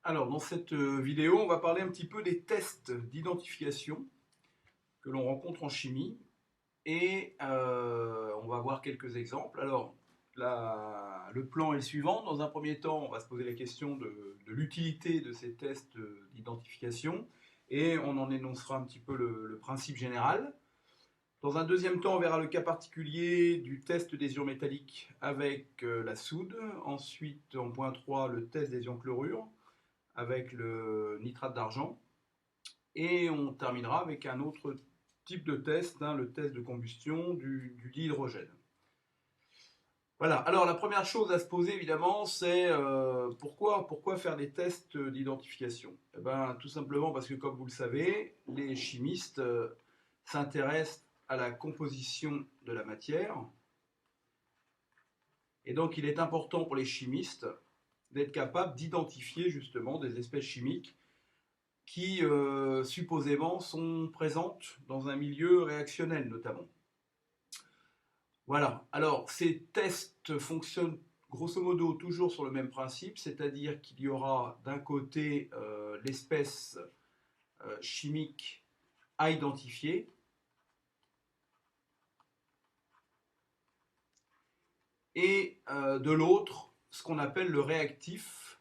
Alors, dans cette vidéo, on va parler un petit peu des tests d'identification que l'on rencontre en chimie et on va voir quelques exemples. Alors, le plan est le suivant. Dans un premier temps, on va se poser la question de l'utilité de ces tests d'identification et on en énoncera un petit peu le principe général. Dans un deuxième temps, on verra le cas particulier du test des ions métalliques avec la soude. Ensuite, en point 3, le test des ions chlorure avec le nitrate d'argent. Et on terminera avec un autre type de test, le test de combustion du dihydrogène. Voilà, alors la première chose à se poser évidemment, c'est pourquoi faire des tests d'identification? Eh ben, tout simplement parce que, comme vous le savez, les chimistes s'intéressent à la composition de la matière. Et donc il est important pour les chimistes d'être capables d'identifier justement des espèces chimiques qui supposément sont présentes dans un milieu réactionnel notamment. Voilà, alors ces tests fonctionnent grosso modo toujours sur le même principe, c'est-à-dire qu'il y aura d'un côté l'espèce chimique à identifier, et de l'autre ce qu'on appelle le réactif.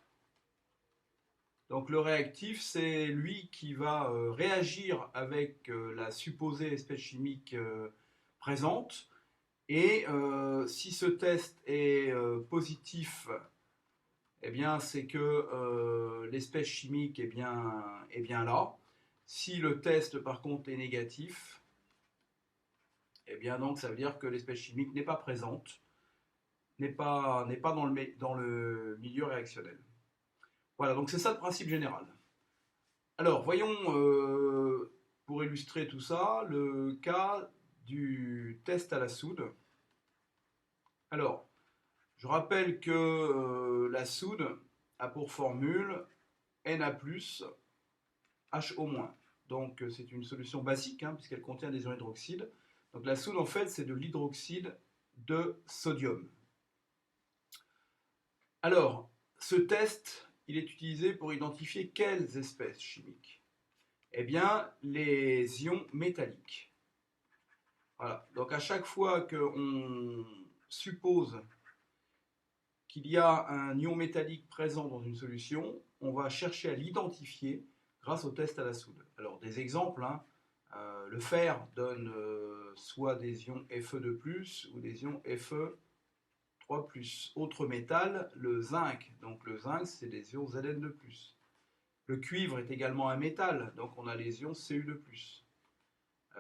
Donc le réactif, c'est lui qui va réagir avec la supposée espèce chimique présente. Et si ce test est positif, eh bien c'est que l'espèce chimique est bien là. Si le test par contre est négatif, eh bien donc ça veut dire que l'espèce chimique n'est pas présente, n'est pas dans le milieu réactionnel. Voilà, donc c'est ça le principe général. Alors, voyons, pour illustrer tout ça, le cas du test à la soude. Alors, je rappelle que la soude a pour formule Na+HO-. Donc, c'est une solution basique, puisqu'elle contient des ions hydroxydes. Donc, la soude, en fait, c'est de l'hydroxyde de sodium. Alors, ce test, il est utilisé pour identifier quelles espèces chimiques? Eh bien, les ions métalliques. Voilà. Donc, à chaque fois qu'on suppose qu'il y a un ion métallique présent dans une solution, on va chercher à l'identifier grâce au test à la soude. Alors, des exemples, le fer donne soit des ions Fe2+, ou des ions Fe3+. Autre métal, le zinc. Donc, le zinc, c'est des ions Zn2+. Le cuivre est également un métal, donc on a les ions Cu2+.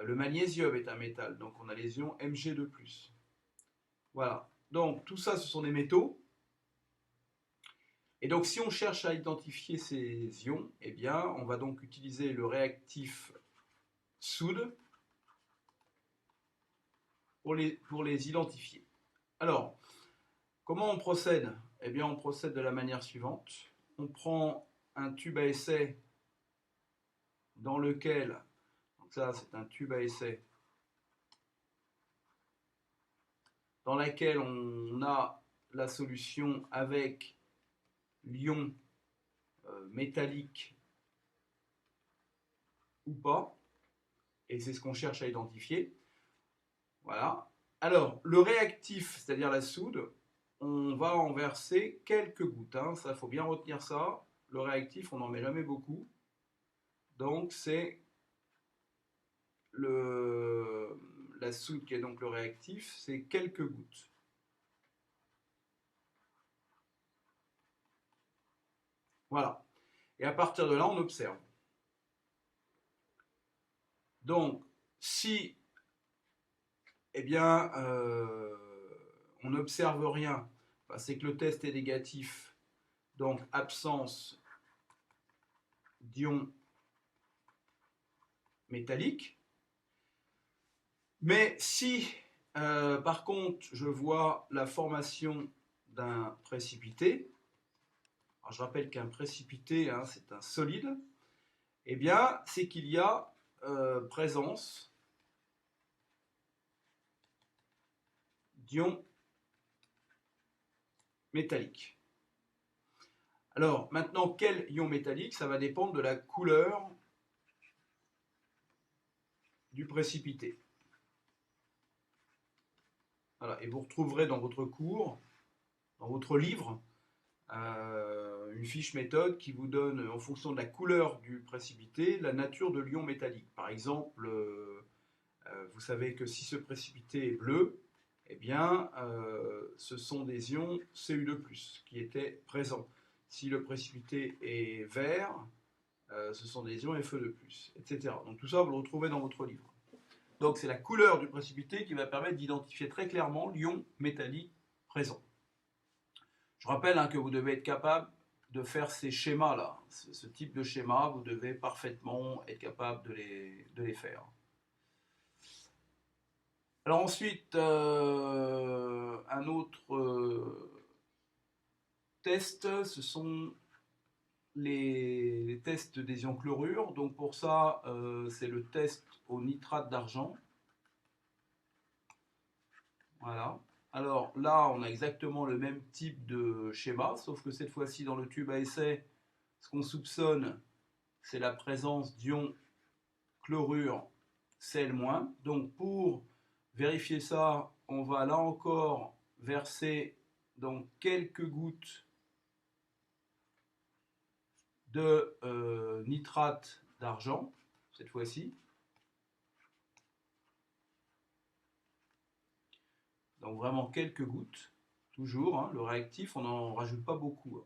Le magnésium est un métal, donc on a les ions Mg2+. Voilà, donc tout ça ce sont des métaux. Et donc si on cherche à identifier ces ions, eh bien on va donc utiliser le réactif soude pour les identifier. Alors, comment on procède? Eh bien on procède de la manière suivante. On prend un tube à essai dans lequel, donc ça c'est un tube à essai, dans laquelle on a la solution avec l'ion métallique ou pas, et c'est ce qu'on cherche à identifier. Voilà. Alors, le réactif, c'est-à-dire la soude, on va en verser quelques gouttes. Ça, il faut bien retenir ça. Le réactif, on n'en met jamais beaucoup. Donc, c'est la soude qui est donc le réactif, c'est quelques gouttes. Voilà. Et à partir de là, on observe. Donc, si eh bien, on n'observe rien, c'est que le test est négatif, donc absence d'ions métalliques. Mais si, par contre, je vois la formation d'un précipité, alors je rappelle qu'un précipité, c'est un solide, eh bien, c'est qu'il y a présence d'ions métalliques. Alors, maintenant, quel ion métallique? Ça va dépendre de la couleur du précipité. Voilà, et vous retrouverez dans votre cours, dans votre livre, une fiche méthode qui vous donne, en fonction de la couleur du précipité, la nature de l'ion métallique. Par exemple, vous savez que si ce précipité est bleu, eh bien, ce sont des ions Cu2+, qui étaient présents. Si le précipité est vert, ce sont des ions Fe2+, etc. Donc tout ça, vous le retrouvez dans votre livre. Donc c'est la couleur du précipité qui va permettre d'identifier très clairement l'ion métallique présent. Je rappelle que vous devez être capable de faire ces schémas-là. Ce type de schéma, vous devez parfaitement être capable de les faire. Alors ensuite, un autre test, ce sont les tests des ions chlorure. Donc pour ça, c'est le test au nitrate d'argent. Voilà. Alors là, on a exactement le même type de schéma, sauf que cette fois-ci, dans le tube à essai, ce qu'on soupçonne, c'est la présence d'ions chlorure Cl-. Donc pour vérifier ça, on va là encore verser donc quelques gouttes de nitrate d'argent, cette fois-ci. Donc vraiment quelques gouttes, toujours. Le réactif, on n'en rajoute pas beaucoup.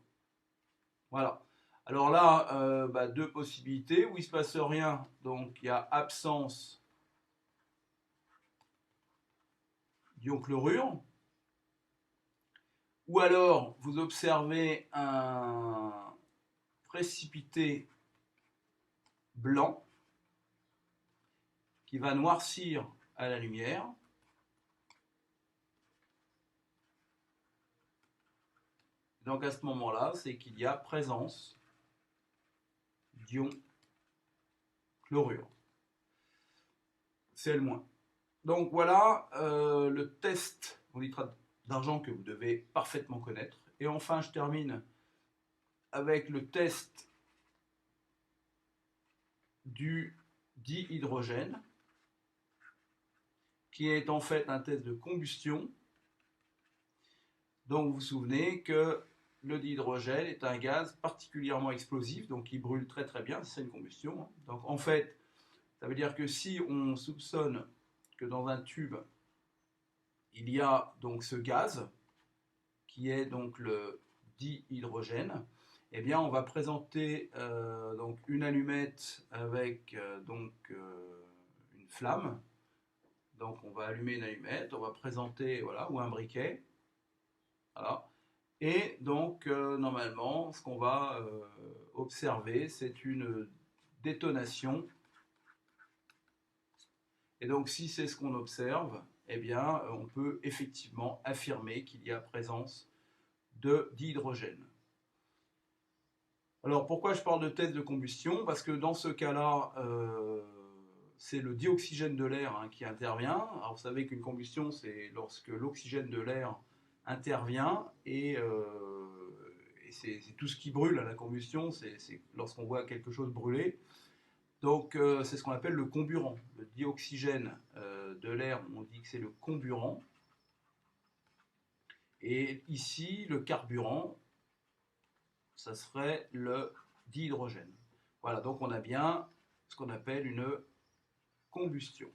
Voilà. Alors là, deux possibilités où il ne se passe rien. Donc il y a absence d'ion chlorure. Ou alors vous observez un précipité blanc qui va noircir à la lumière. Donc à ce moment-là, c'est qu'il y a présence d'ion chlorure. Cl-. Donc voilà le test au nitrate d'argent que vous devez parfaitement connaître. Et enfin, je termine avec le test du dihydrogène, qui est en fait un test de combustion. Donc vous vous souvenez que le dihydrogène est un gaz particulièrement explosif, donc il brûle très très bien, c'est une combustion. Donc en fait, ça veut dire que si on soupçonne que dans un tube, il y a donc ce gaz, qui est donc le dihydrogène, eh bien on va présenter donc une allumette avec une flamme. Donc on va allumer une allumette, on va présenter, voilà, ou un briquet. Voilà. Et donc, normalement, ce qu'on va observer, c'est une détonation. Et donc, si c'est ce qu'on observe, eh bien, on peut effectivement affirmer qu'il y a présence de dihydrogène. Alors, pourquoi je parle de test de combustion? Parce que dans ce cas-là, c'est le dioxygène de l'air qui intervient. Alors, vous savez qu'une combustion, c'est lorsque l'oxygène de l'air intervient et c'est tout ce qui brûle à la combustion, c'est lorsqu'on voit quelque chose brûler. Donc c'est ce qu'on appelle le comburant. Le dioxygène de l'air, on dit que c'est le comburant. Et ici, le carburant, ça serait le dihydrogène. Voilà, donc on a bien ce qu'on appelle une combustion.